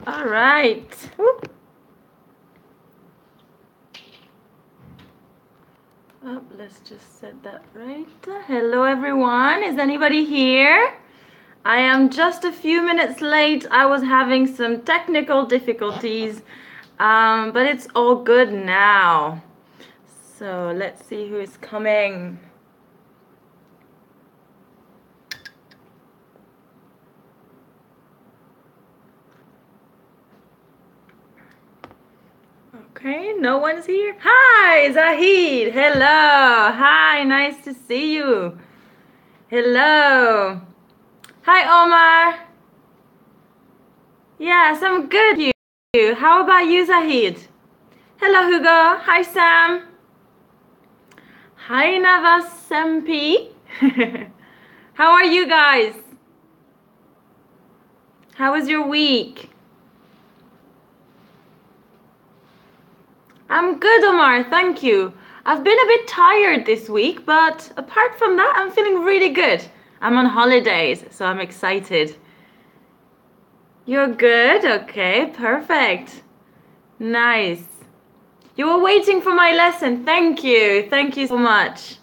All right. Whoop. Oh, let's just set that right. Hello, everyone. Is anybody here? I am just a few minutes late. I was having some technical difficulties, but it's all good now. So let's see who is coming. Okay, no one's here. Hi, Zahid. Hello. Hi, nice to see you. Hello. Hi, Omar. Yes, I'm good. You? How about you, Zahid? Hello, Hugo. Hi, Sam. Hi, Navasempi. How are you guys? How was your week? I'm good, Omar. Thank you. I've been a bit tired this week, but apart from that, I'm feeling really good. I'm on holidays, so I'm excited. You're good? Okay, perfect. Nice. You were waiting for my lesson. Thank you. Thank you so much.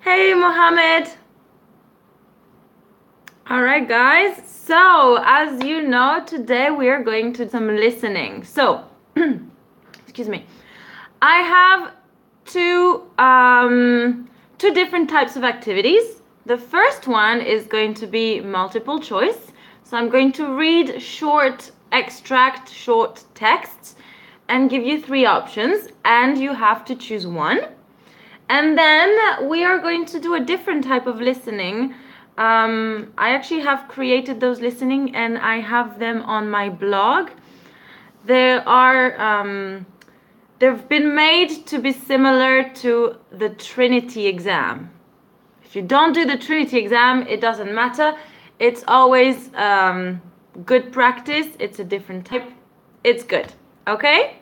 Hey, Mohammed. All right, guys. So, as you know, today we are going to do some listening. So, excuse me. I have two different types of activities. The first one is going to be multiple choice. So I'm going to read short texts and give you 3 options, and you have to choose one. And then we are going to do a different type of listening. I actually have created those listening and I have them on my blog. They've been made to be similar to the Trinity exam. If you don't do the Trinity exam, it doesn't matter. It's always good practice. It's a different type. It's good. Okay?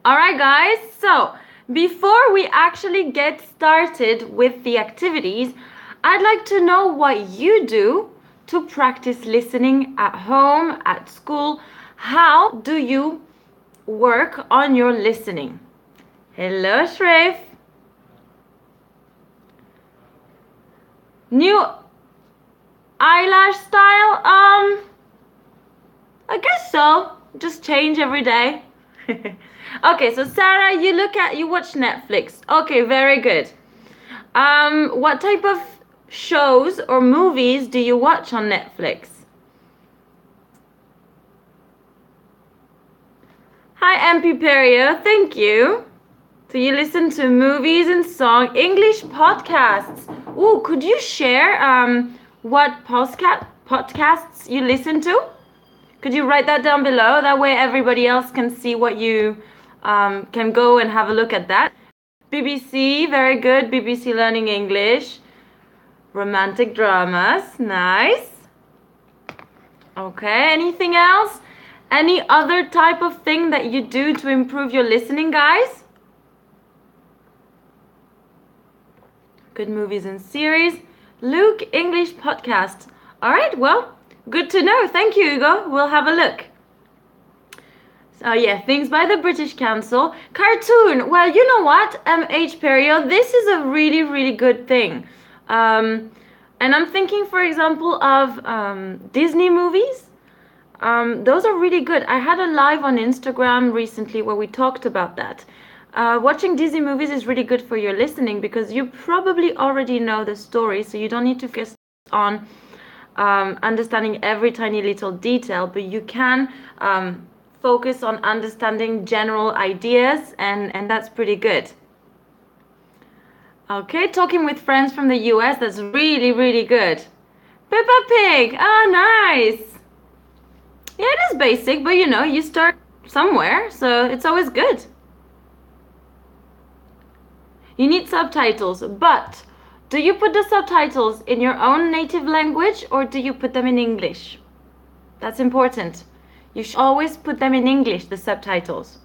All right, guys. So before we actually get started with the activities, I'd like to know what you do to practice listening at home, at school. How do you work on your listening? Hello, Shref. New eyelash style? I guess so. Just change every day. Okay, so Sarah, you watch Netflix. Okay, very good. What type of shows or movies do you watch on Netflix? Hi, MP Perio. Thank you. So you listen to movies and song, English podcasts. Ooh, could you share what podcasts you listen to? Could you write that down below? That way everybody else can see what you can go and have a look at that. BBC, very good. BBC Learning English. Romantic dramas, nice. Okay, anything else? Any other type of thing that you do to improve your listening, guys? Good movies and series. Luke English podcast. All right, well, good to know. Thank you, Hugo. We'll have a look. So yeah, things by the British Council. Cartoon. Well, you know what, MH Perio, this is a really, really good thing. And I'm thinking, for example, of Disney movies. Those are really good. I had a live on Instagram recently where we talked about that. Watching Disney movies is really good for your listening because you probably already know the story, so you don't need to focus on understanding every tiny little detail, but you can focus on understanding general ideas, and that's pretty good. Okay, talking with friends from the US, that's really, really good. Peppa Pig, oh, nice. Yeah, it is basic, but you know, you start somewhere, so it's always good. You need subtitles, but do you put the subtitles in your own native language or do you put them in English? That's important. You should always put them in English, the subtitles.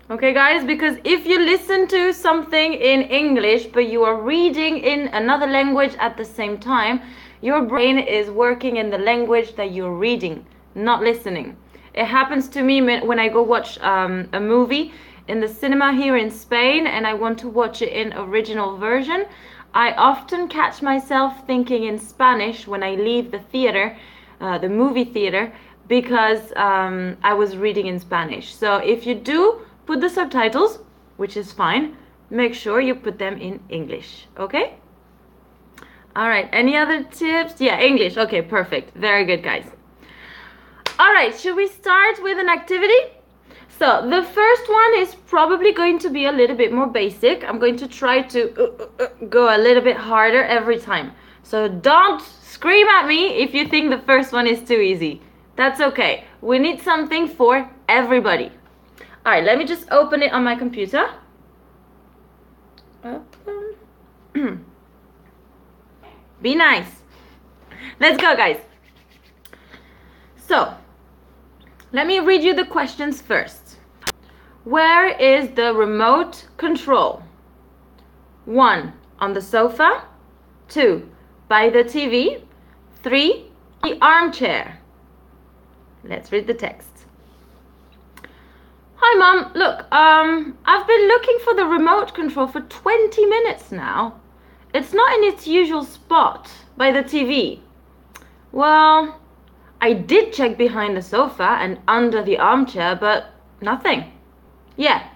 Okay, guys, because if you listen to something in English, but you are reading in another language at the same time, your brain is working in the language that you're reading, not listening. It happens to me when I go watch a movie in the cinema here in Spain and I want to watch it in original version. I often catch myself thinking in Spanish when I leave the theater, the movie theater, because I was reading in Spanish. So if you do put the subtitles, which is fine, make sure you put them in English, okay? All right, any other tips? Yeah, English. Okay, perfect. Very good, guys. All right, should we start with an activity? So the first one is probably going to be a little bit more basic. I'm going to try to go a little bit harder every time. So don't scream at me if you think the first one is too easy. That's okay. We need something for everybody. All right, let me just open it on my computer. Be nice. Let's go, guys. So, let me read you the questions first. Where is the remote control? 1. On the sofa. 2. By the TV. 3. The armchair. Let's read the text. Hi, Mom. Look, I've been looking for the remote control for 20 minutes now. It's not in its usual spot by the TV. Well, I did check behind the sofa and under the armchair, but nothing. Yeah.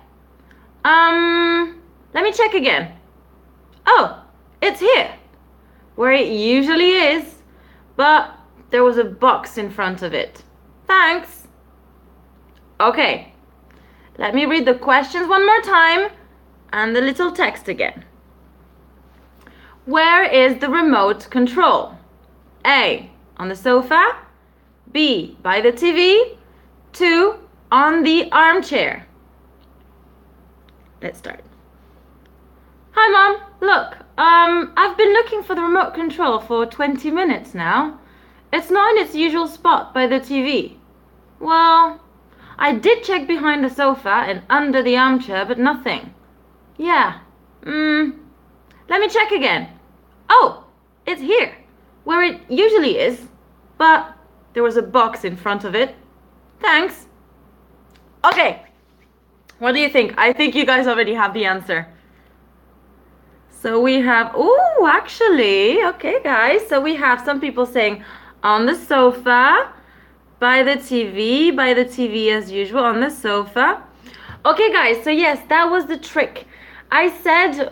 Let me check again. Oh, it's here, where it usually is, but there was a box in front of it. Thanks. Okay. Let me read the questions one more time and the little text again. Where is the remote control? A. On the sofa. B. By the TV. 2. On the armchair. Let's start. Hi, Mom. Look, I've been looking for the remote control for 20 minutes now. It's not in its usual spot by the TV. Well, I did check behind the sofa and under the armchair, but nothing. Yeah. Let me check again. Oh, it's here, where it usually is, but there was a box in front of it. Thanks. Okay. What do you think? I think you guys already have the answer. So we have, oh, actually, okay, guys. So we have some people saying on the sofa, by the TV as usual, on the sofa. Okay, guys, so yes, that was the trick. I said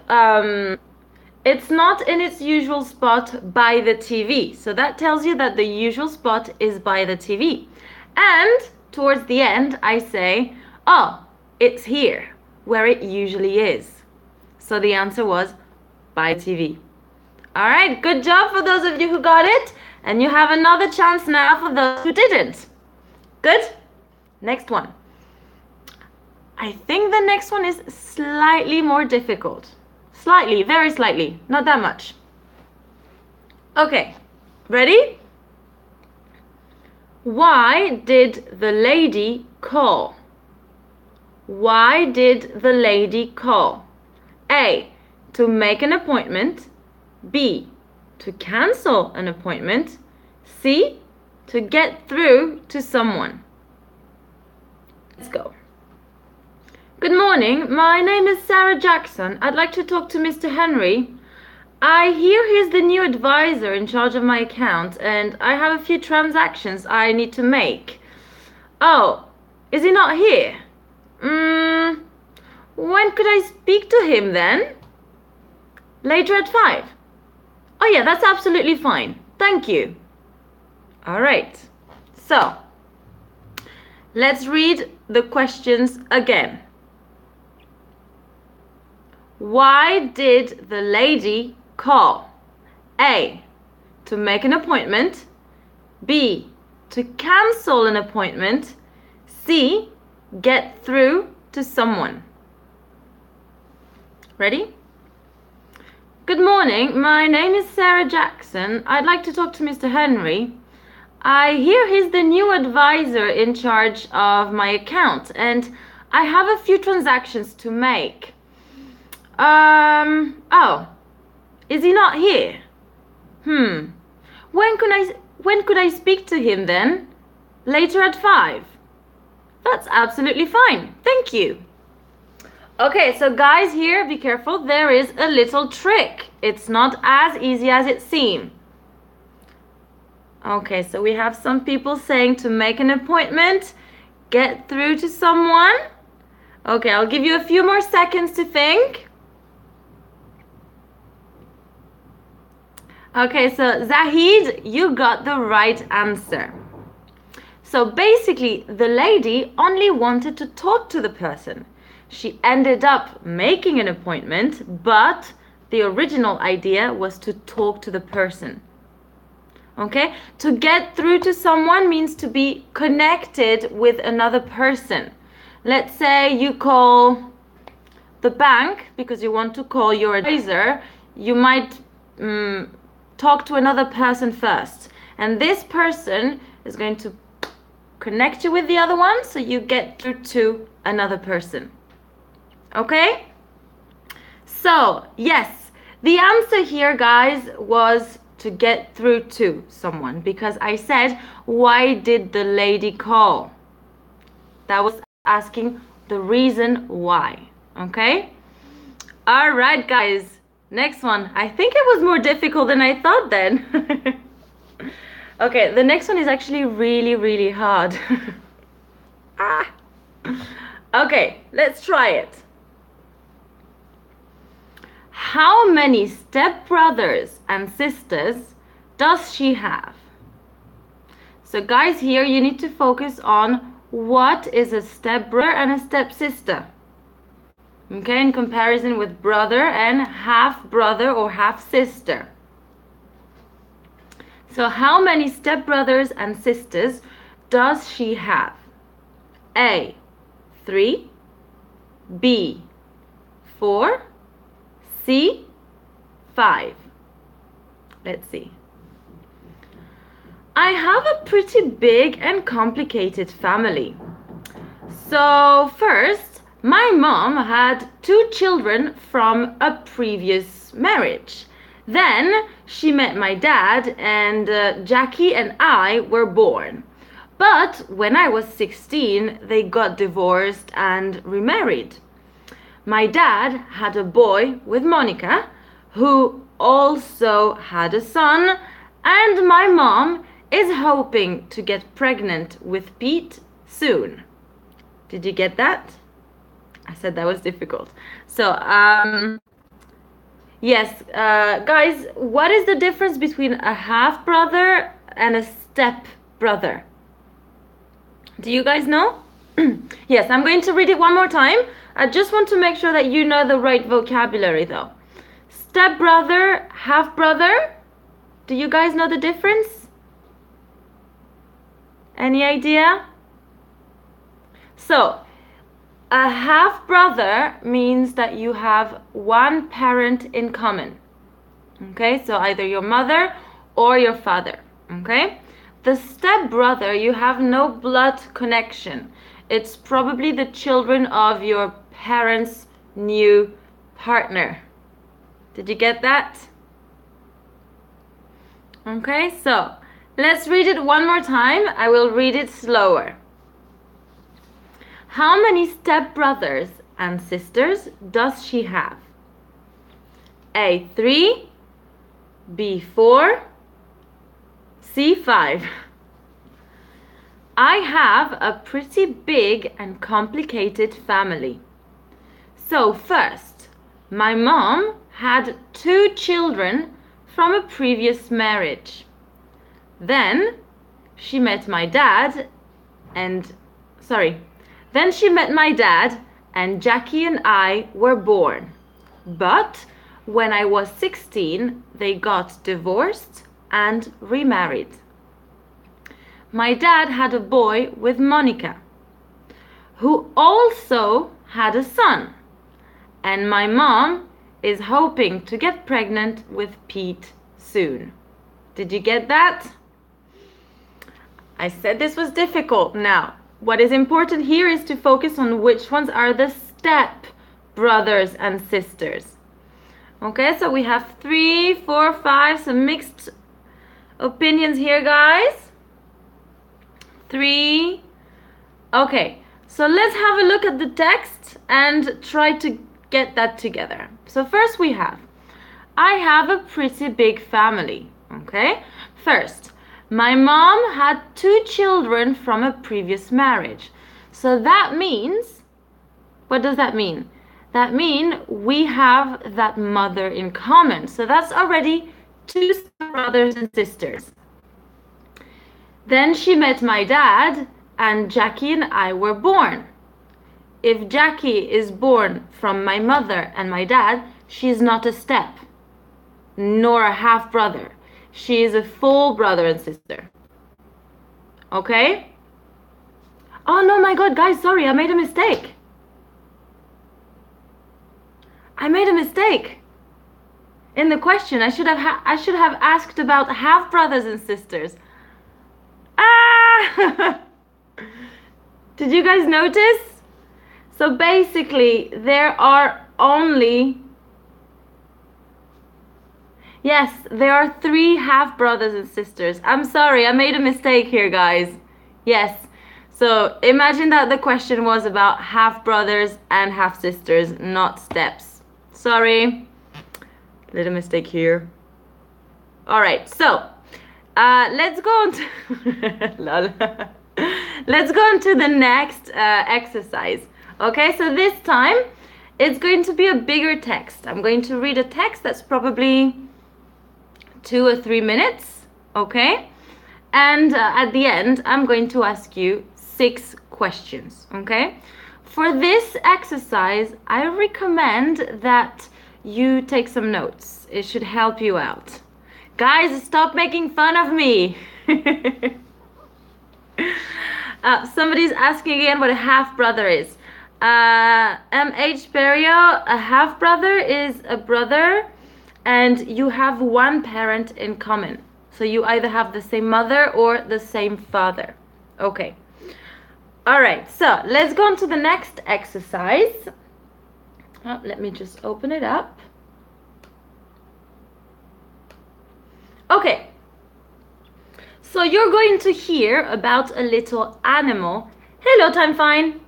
it's not in its usual spot by the TV. So that tells you that the usual spot is by the TV. And towards the end, I say, oh, it's here, where it usually is. So the answer was by TV. All right, good job for those of you who got it. And you have another chance now for those who didn't. Good? Next one. I think the next one is slightly more difficult. Slightly, very slightly, not that much. Okay, ready? Why did the lady call? Why did the lady call? A. To make an appointment. B. To cancel an appointment. C. To get through to someone. Let's go. Good morning. My name is Sarah Jackson. I'd like to talk to Mr. Henry. I hear he's the new advisor in charge of my account and I have a few transactions I need to make. Oh, is he not here? When could I speak to him then? Later at 5. Oh yeah, that's absolutely fine. Thank you. All right. So, let's read the questions again. Why did the lady call? A. To make an appointment. B. To cancel an appointment. C. Get through to someone. Ready? Good morning. My name is Sarah Jackson. I'd like to talk to Mr. Henry. I hear he's the new advisor in charge of my account and I have a few transactions to make. Oh, is he not here? When could I speak to him then? Later at 5. That's absolutely fine. Thank you. Okay, so guys, here, be careful. There is a little trick. It's not as easy as it seems. Okay, so we have some people saying to make an appointment, get through to someone. Okay, I'll give you a few more seconds to think. Okay, so Zahid, you got the right answer. So basically, the lady only wanted to talk to the person. She ended up making an appointment, but the original idea was to talk to the person. Okay, to get through to someone means to be connected with another person. Let's say you call the bank because you want to call your advisor. You might talk to another person first, and this person is going to connect you with the other one, so you get through to another person. Okay? So, yes, the answer here, guys, was to get through to someone, because I said, why did the lady call? That was asking the reason why. Okay? All right, guys. Next one. I think it was more difficult than I thought then. Okay, the next one is actually really, really hard. Okay, let's try it. How many stepbrothers and sisters does she have? So guys, here you need to focus on what is a stepbrother and a stepsister. Okay, in comparison with brother and half-brother or half-sister. So how many stepbrothers and sisters does she have? A, 3, B, 4, C, 5. Let's see. I have a pretty big and complicated family. So first, my mom had 2 children from a previous marriage. Then she met my dad, and Jackie and I were born. But when I was 16, they got divorced and remarried. My dad had a boy with Monica, who also had a son, and my mom is hoping to get pregnant with Pete soon. Did you get that? I said that was difficult. So, yes, guys, what is the difference between a half-brother and a step-brother? Do you guys know? Yes, I'm going to read it one more time. I just want to make sure that you know the right vocabulary, though. Step-brother, half-brother. Do you guys know the difference? Any idea? So, a half-brother means that you have one parent in common. Okay, so either your mother or your father. Okay? The step-brother, you have no blood connection. It's probably the children of your parents' new partner. Did you get that? Okay, so let's read it one more time. I will read it slower. How many step-brothers and sisters does she have? A, 3, B, 4, C, 5. I have a pretty big and complicated family. So first, my mom had 2 children from a previous marriage. Then she met my dad and Jackie and I were born. But when I was 16, they got divorced and remarried. My dad had a boy with Monica, who also had a son. And my mom is hoping to get pregnant with Pete soon. Did you get that? I said this was difficult. Now, what is important here is to focus on which ones are the step brothers and sisters. Okay, so we have 3, 4, 5, some mixed opinions here, guys. 3. Okay, so let's have a look at the text and try to get that together. So first we have, I have a pretty big family. Okay, first, my mom had 2 children from a previous marriage. So that means, what does that mean? That means we have that mother in common. So that's already 2 brothers and sisters. Then she met my dad, and Jackie and I were born. If Jackie is born from my mother and my dad, she is not a step, nor a half brother. She is a full brother and sister. Okay? Oh no, my God, guys, sorry, I made a mistake. I made a mistake in the question. I should have asked about half brothers and sisters. Ah! Did you guys notice? So basically, there are only, yes, there are 3 half brothers and sisters. I'm sorry, I made a mistake here, guys. Yes. So imagine that the question was about half brothers and half sisters, not steps. Sorry, little mistake here. All right, so let's go on to let's go on to the next exercise. Okay, so this time it's going to be a bigger text. I'm going to read a text that's probably 2 or 3 minutes. Okay, and at the end I'm going to ask you 6 questions. Okay. For this exercise, I recommend that you take some notes. It should help you out. Guys, stop making fun of me. Somebody's asking again what a half-brother is. MH Perio, a half-brother is a brother and you have 1 parent in common. So you either have the same mother or the same father. Okay. All right, so let's go on to the next exercise. Oh, let me just open it up. Okay, so you're going to hear about a little animal. Hello, Time Fine.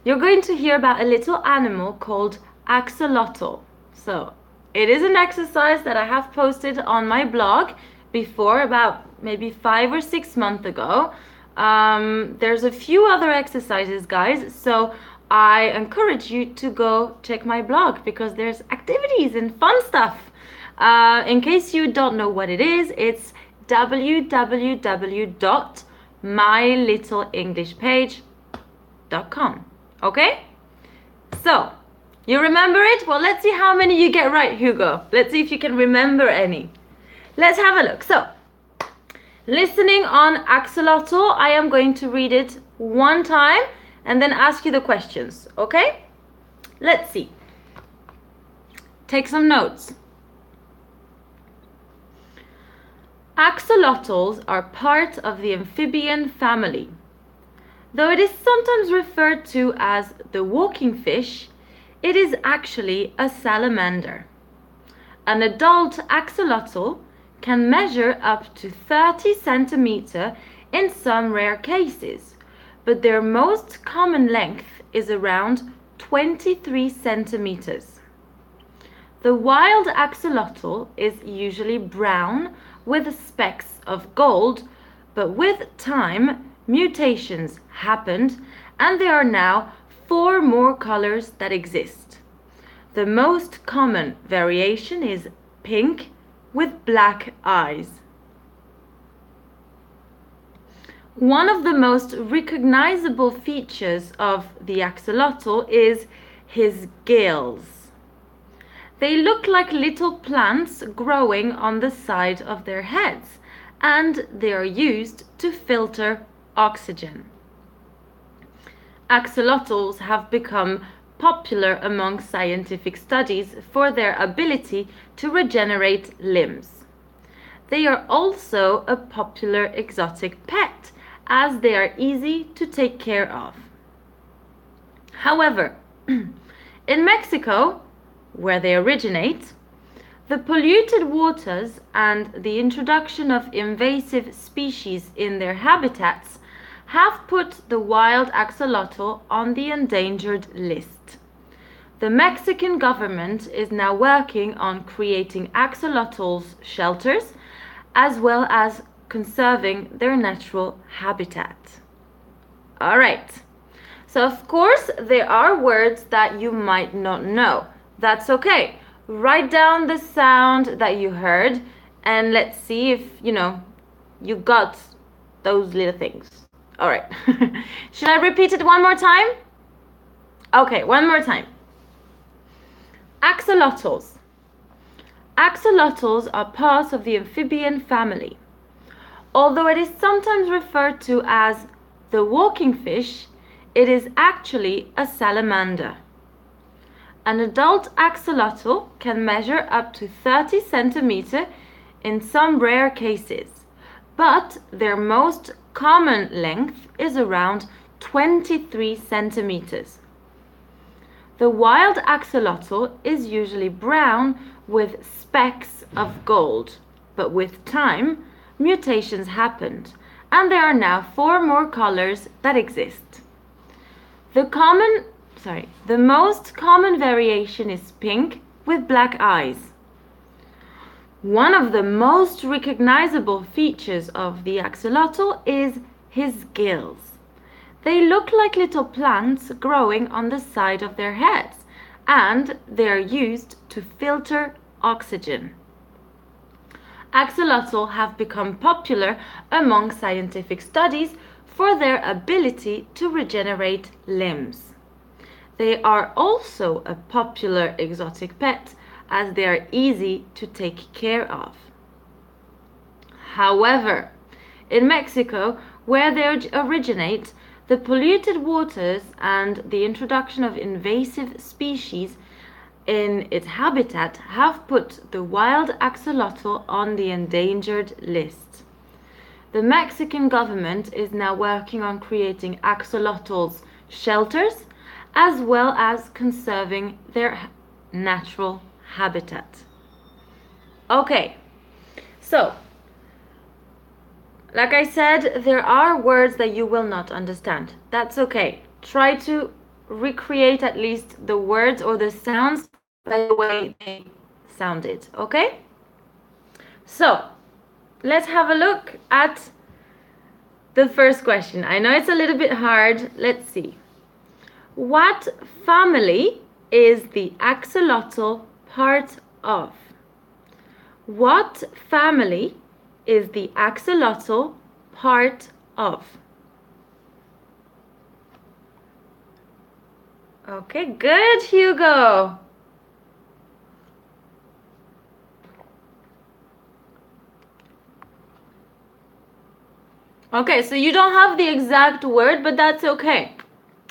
You're going to hear about a little animal called Axolotl. So it is an exercise that I have posted on my blog before, about maybe 5 or 6 months ago. There's a few other exercises, guys, so I encourage you to go check my blog because there's activities and fun stuff. In case you don't know what it is, it's www.mylittleenglishpage.com. Okay? So, you remember it? Well, let's see how many you get right, Hugo. Let's see if you can remember any. Let's have a look. So, listening on Axolotl, I am going to read it 1 time and then ask you the questions, okay? Let's see. Take some notes. Axolotls are part of the amphibian family. Though it is sometimes referred to as the walking fish, it is actually a salamander. An adult axolotl can measure up to 30 centimeters in some rare cases, but their most common length is around 23 centimeters. The wild axolotl is usually brown with specks of gold, but with time, mutations happened and there are now 4 more colors that exist. The most common variation is pink with black eyes. One of the most recognizable features of the axolotl is his gills. They look like little plants growing on the side of their heads, and they are used to filter oxygen. Axolotls have become popular among scientific studies for their ability to regenerate limbs. They are also a popular exotic pet, as they are easy to take care of. However, in Mexico, where they originate, the polluted waters and the introduction of invasive species in their habitats have put the wild axolotl on the endangered list. The Mexican government is now working on creating axolotl shelters as well as conserving their natural habitat. All right. So of course there are words that you might not know. That's okay. Write down the sound that you heard and let's see if, you got those little things. All right. Should I repeat it one more time? Okay, one more time. Axolotls. Axolotls are part of the amphibian family. Although it is sometimes referred to as the walking fish, it is actually a salamander. An adult axolotl can measure up to 30 centimeters in some rare cases, but their most common length is around 23 centimeters. The wild axolotl is usually brown with specks of gold, but with time, mutations happened, and there are now 4 more colors that exist. The most common variation is pink with black eyes. One of the most recognizable features of the axolotl is his gills. They look like little plants growing on the side of their heads, and they are used to filter oxygen. Axolotl have become popular among scientific studies for their ability to regenerate limbs. They are also a popular exotic pet as they are easy to take care of. However, in Mexico, where they originate, the polluted waters and the introduction of invasive species in its habitat have put the wild axolotl on the endangered list. The Mexican government is now working on creating axolotls shelters as well as conserving their natural habitat. Okay, so like I said, there are words that you will not understand. That's okay. Try to recreate at least the words or the sounds by the way they sounded, okay? So, let's have a look at the first question. I know it's a little bit hard. Let's see. What family is the axolotl part of? What family is the axolotl part of? Okay, good, Hugo. Okay, so you don't have the exact word, but that's okay.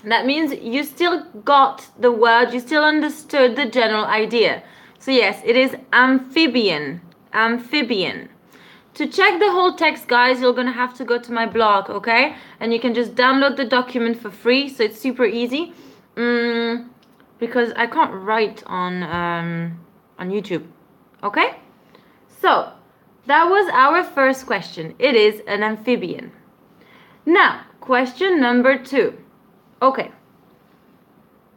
That means you still got the word, you still understood the general idea. So yes, it is amphibian. Amphibian. To check the whole text, guys, you're going to have to go to my blog, okay? And you can just download the document for free, so it's super easy. Because I can't write on YouTube, okay? So, that was our first question. It is an amphibian. Now, question number 2. Okay.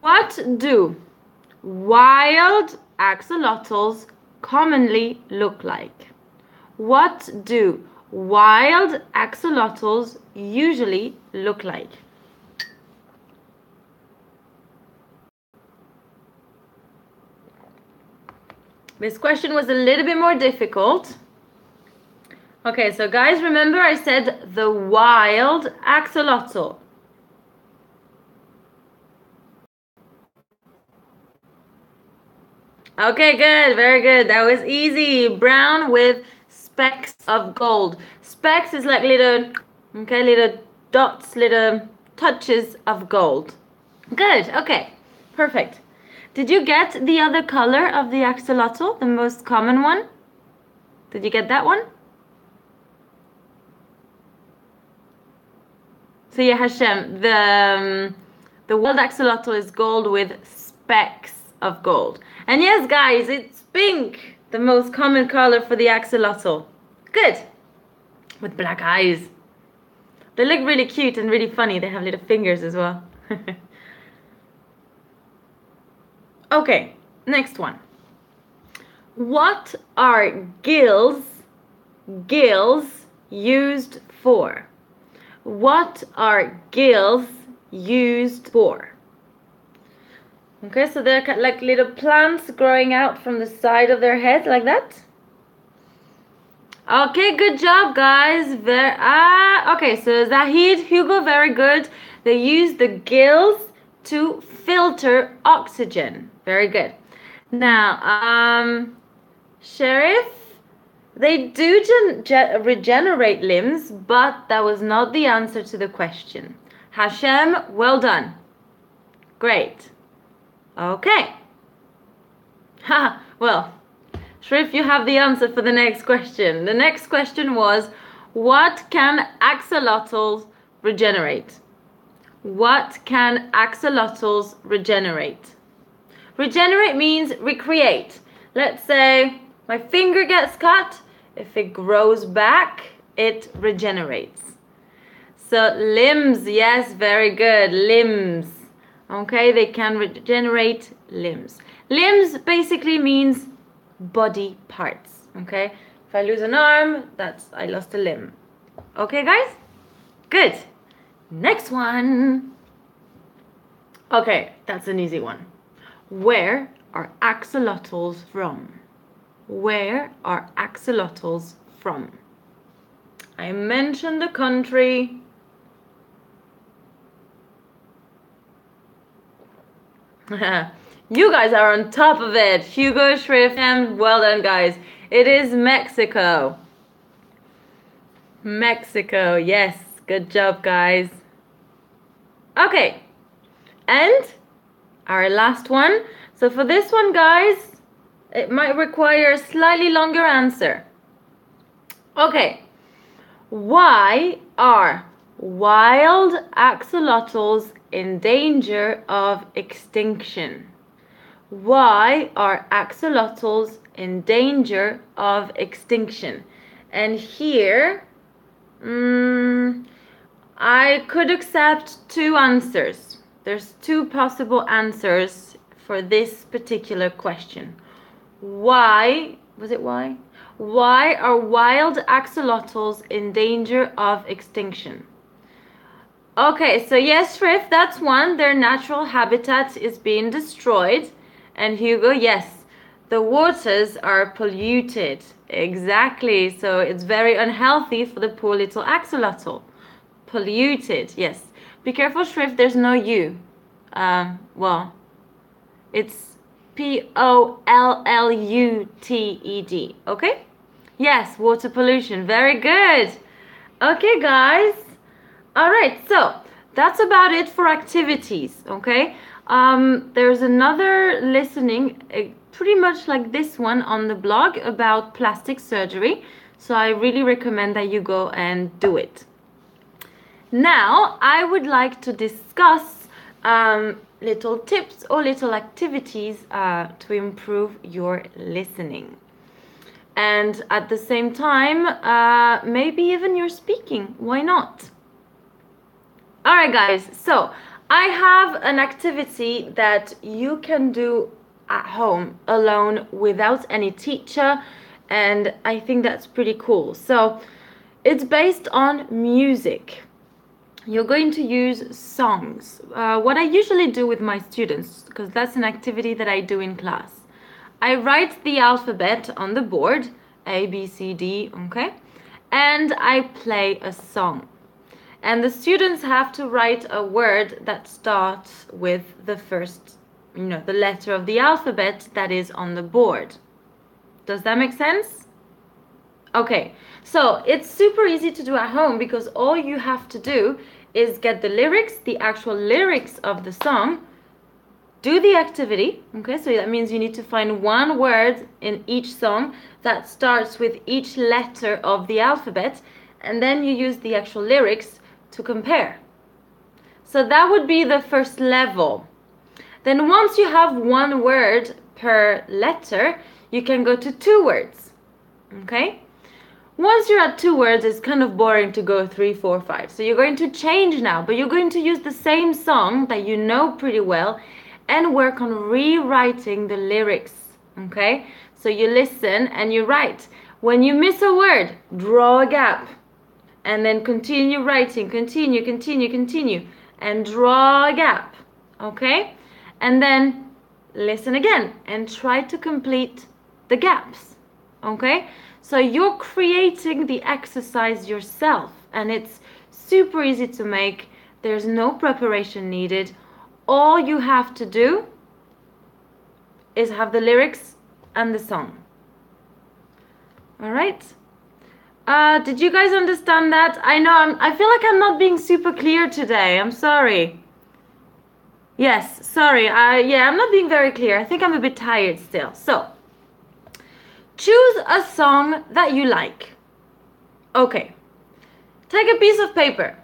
What do wild axolotls commonly look like? What do wild axolotls usually look like? This question was a little bit more difficult. Okay, so guys, remember I said the wild axolotl. Okay, good, very good. That was easy. Brown with specks of gold. Specks is like little dots, little touches of gold. Good, okay, perfect. Did you get the other color of the axolotl, the most common one? Did you get that one? So yeah, Hashem, the wild axolotl is gold with specks of gold. And yes, guys, it's pink, the most common color for the axolotl. Good. With black eyes. They look really cute and really funny. They have little fingers as well. Okay, next one. What are gills used for? What are gills used for? Okay, so they're like little plants growing out from the side of their head like that. Okay, good job, guys. Okay, so Zahid, Hugo, very good. They use the gills to filter oxygen. Very good. Now, Sheriff, they do regenerate limbs, but that was not the answer to the question. Hashem, well done. Great. Okay. Ha, well, Shrif, you have the answer for the next question. The next question was, what can axolotls regenerate? What can axolotls regenerate? Regenerate means recreate. Let's say my finger gets cut. If it grows back, it regenerates. So limbs, yes, very good. Limbs. Okay, they can regenerate limbs. Limbs basically means body parts. Okay, if I lose an arm, I lost a limb. Okay, guys? Good. Next one. Okay, that's an easy one. Where are axolotls from? Where are axolotls from? I mentioned the country. You guys are on top of it. Hugo, Shrif, and well done, guys. It is Mexico. Mexico, yes. Good job, guys. Okay. And our last one. So for this one, guys, it might require a slightly longer answer. Okay. Why are wild axolotls in danger of extinction? Why are axolotls in danger of extinction? And here, I could accept two answers. There's two possible answers for this particular question. Why? Was it why? Why are wild axolotls in danger of extinction? Okay, so yes, Shrif, that's one. Their natural habitat is being destroyed. And Hugo, yes, the waters are polluted. Exactly, so it's very unhealthy for the poor little axolotl. Polluted, yes. Be careful, Shrif, there's no U. Well, it's polluted, okay? Yes, water pollution, very good. Okay, guys. All right, so that's about it for activities, okay? There's another listening, pretty much like this one on the blog about plastic surgery. So I really recommend that you go and do it. Now, I would like to discuss little tips or little activities to improve your listening. And at the same time, maybe even your speaking. Why not? All right, guys. So I have an activity that you can do at home alone without any teacher, and I think that's pretty cool. So it's based on music. You're going to use songs. What I usually do with my students, because that's an activity that I do in class, I write the alphabet on the board, A, B, C, D, okay? And I play a song. And the students have to write a word that starts with the first, the letter of the alphabet that is on the board. Does that make sense? Okay, so it's super easy to do at home because all you have to do is get the lyrics, the actual lyrics of the song, do the activity, okay? So that means you need to find one word in each song that starts with each letter of the alphabet, and then you use the actual lyrics to compare. So that would be the first level. Then once you have one word per letter, you can go to 2 words. Okay? Once you're at 2 words, it's kind of boring to go 3, 4, 5. So you're going to change now, but you're going to use the same song that you know pretty well and work on rewriting the lyrics. Okay? So you listen and you write. When you miss a word, draw a gap. And then continue writing, continue, and draw a gap. Okay? And then listen again and try to complete the gaps. Okay? So you're creating the exercise yourself, and it's super easy to make. There's no preparation needed. All you have to do is have the lyrics and the song. All right? Did you guys understand that? I know I feel like I'm not being super clear today. I'm sorry. Yes, sorry. Yeah, I'm not being very clear. I think I'm a bit tired still. So, choose a song that you like. Okay. Take a piece of paper.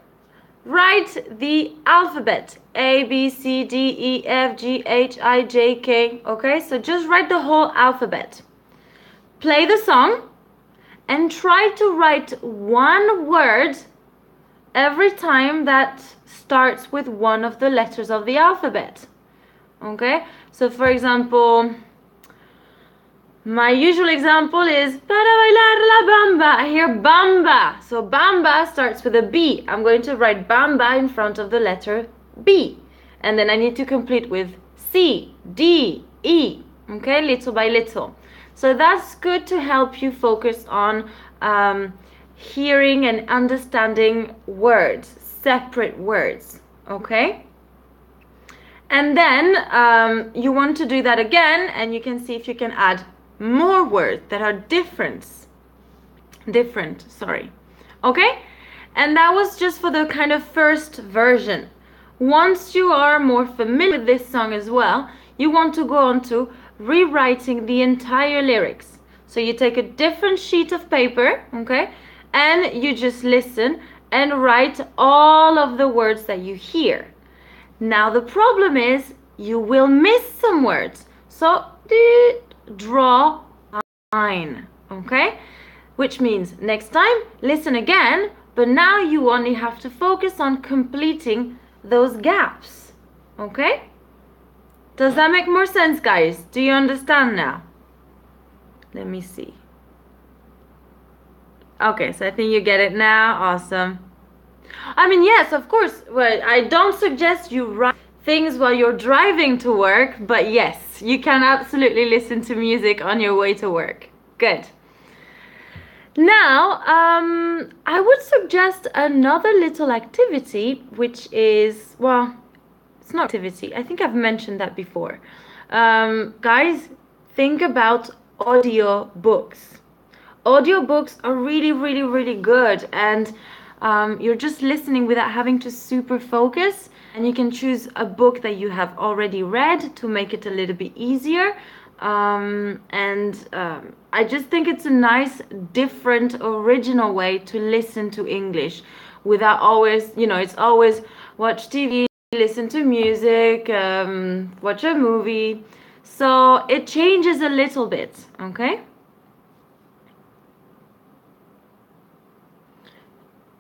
Write the alphabet. A, B, C, D, E, F, G, H, I, J, K. Okay, so just write the whole alphabet. Play the song and try to write one word every time that starts with one of the letters of the alphabet. Okay, so for example, my usual example is para bailar la bamba. I hear bamba. So bamba starts with a B. I'm going to write bamba in front of the letter B. And then I need to complete with C, D, E. Okay, little by little. So that's good to help you focus on hearing and understanding words, separate words. Okay? And then you want to do that again, and you can see if you can add more words that are different, sorry. Okay? And that was just for the kind of first version. Once you are more familiar with this song as well, you want to go on to rewriting the entire lyrics. So you take a different sheet of paper, okay? And you just listen and write all of the words that you hear. Now the problem is you will miss some words. So draw a line, okay? Which means next time, listen again, but now you only have to focus on completing those gaps, okay? Does that make more sense, guys? Do you understand now? Let me see. Okay, so I think you get it now. Awesome. I mean, yes, of course. Well, I don't suggest you write things while you're driving to work, but yes, you can absolutely listen to music on your way to work. Good. Now, I would suggest another little activity, which is, well, it's not activity. I think I've mentioned that before. Guys, think about audio books. Audio books are really, really, really good, and you're just listening without having to super focus, and you can choose a book that you have already read to make it a little bit easier. I just think it's a nice, different, original way to listen to English without always, it's always watch TV, listen to music, watch a movie. So it changes a little bit, okay?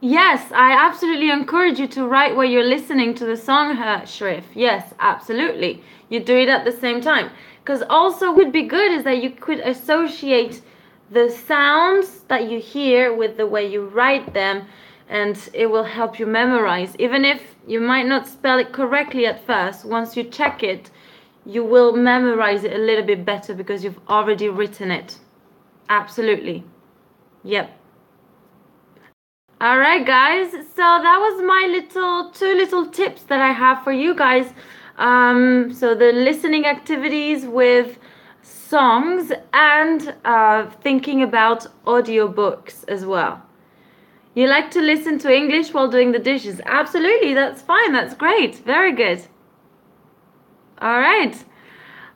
Yes, I absolutely encourage you to write while you're listening to the song, Shrif. Yes, absolutely. You do it at the same time. Because also what would be good is that you could associate the sounds that you hear with the way you write them, and it will help you memorize. Even if you might not spell it correctly at first, once you check it, you will memorize it a little bit better because you've already written it. Absolutely. Yep. All right, guys. So that was my two little tips that I have for you guys. So the listening activities with songs and thinking about audiobooks as well. You like to listen to English while doing the dishes? Absolutely, that's fine. That's great. Very good. All right.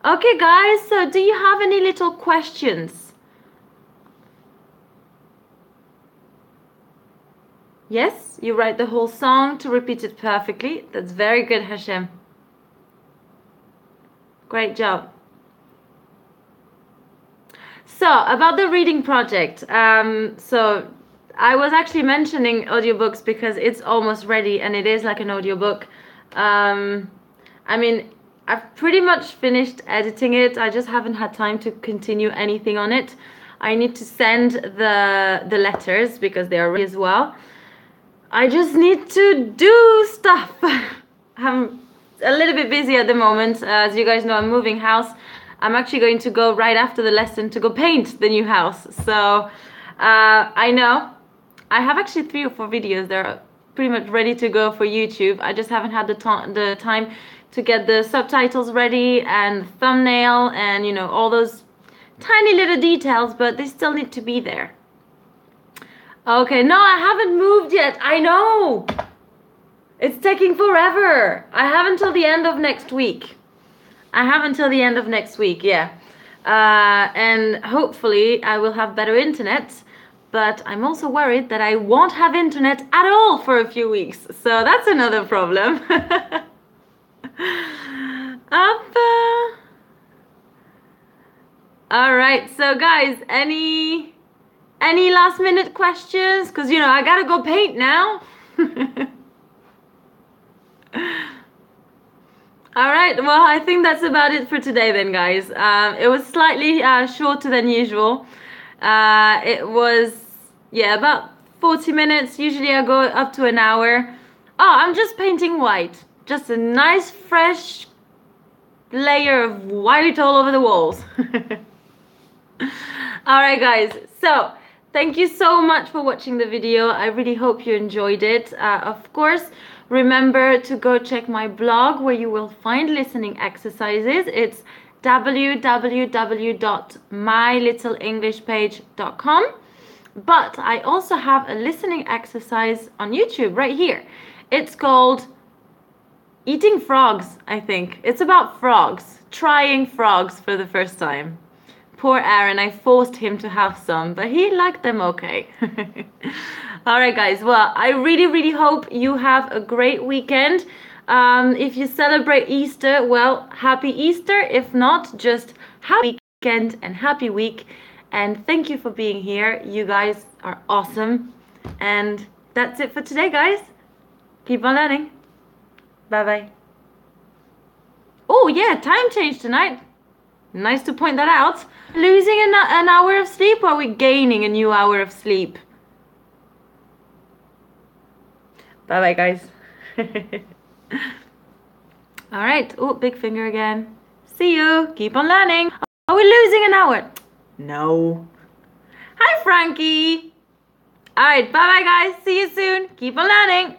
Okay, guys. So do you have any little questions? Yes, you write the whole song to repeat it perfectly. That's very good, Hashem. Great job. So, about the reading project. So I was actually mentioning audiobooks because it's almost ready and it is like an audiobook. I mean, I've pretty much finished editing it. I just haven't had time to continue anything on it. I need to send the letters because they are ready as well. I just need to do stuff. I'm a little bit busy at the moment. As you guys know, I'm moving house. I'm actually going to go right after the lesson to go paint the new house. So I know I have actually 3 or 4 videos. They're pretty much ready to go for YouTube. I just haven't had the time to get the subtitles ready and thumbnail and, you know, all those tiny little details, but they still need to be there. Okay, no, I haven't moved yet. I know. It's taking forever. I have until the end of next week. Yeah. And hopefully I will have better internet. But I'm also worried that I won't have internet at all for a few weeks. So that's another problem. All right, so guys, any last minute questions? Because, you know, I gotta go paint now. All right, well, I think that's about it for today then, guys. It was slightly shorter than usual. It was, yeah, about 40 minutes. Usually I go up to an hour. Oh, I'm just painting white. Just a nice, fresh layer of white all over the walls. All right, guys. So, thank you so much for watching the video. I really hope you enjoyed it. Of course, remember to go check my blog where you will find listening exercises. It's www.mylittlenglishpage.com. But I also have a listening exercise on YouTube right here. It's called Eating Frogs, I think. It's about frogs, trying frogs for the first time. Poor Aaron, I forced him to have some, but he liked them okay. Alright guys, well, I really hope you have a great weekend. If you celebrate Easter, well, happy Easter. If not, just happy weekend and happy week. And thank you for being here. You guys are awesome. And that's it for today, guys. Keep on learning. Bye-bye. Oh, yeah, time change tonight. Nice to point that out. Losing an hour of sleep, or are we gaining a new hour of sleep? Bye-bye, guys. Alright. Oh, big finger again. See you. Keep on learning. Are we losing an hour? No. Hi, Frankie. Alright, bye-bye, guys. See you soon. Keep on learning.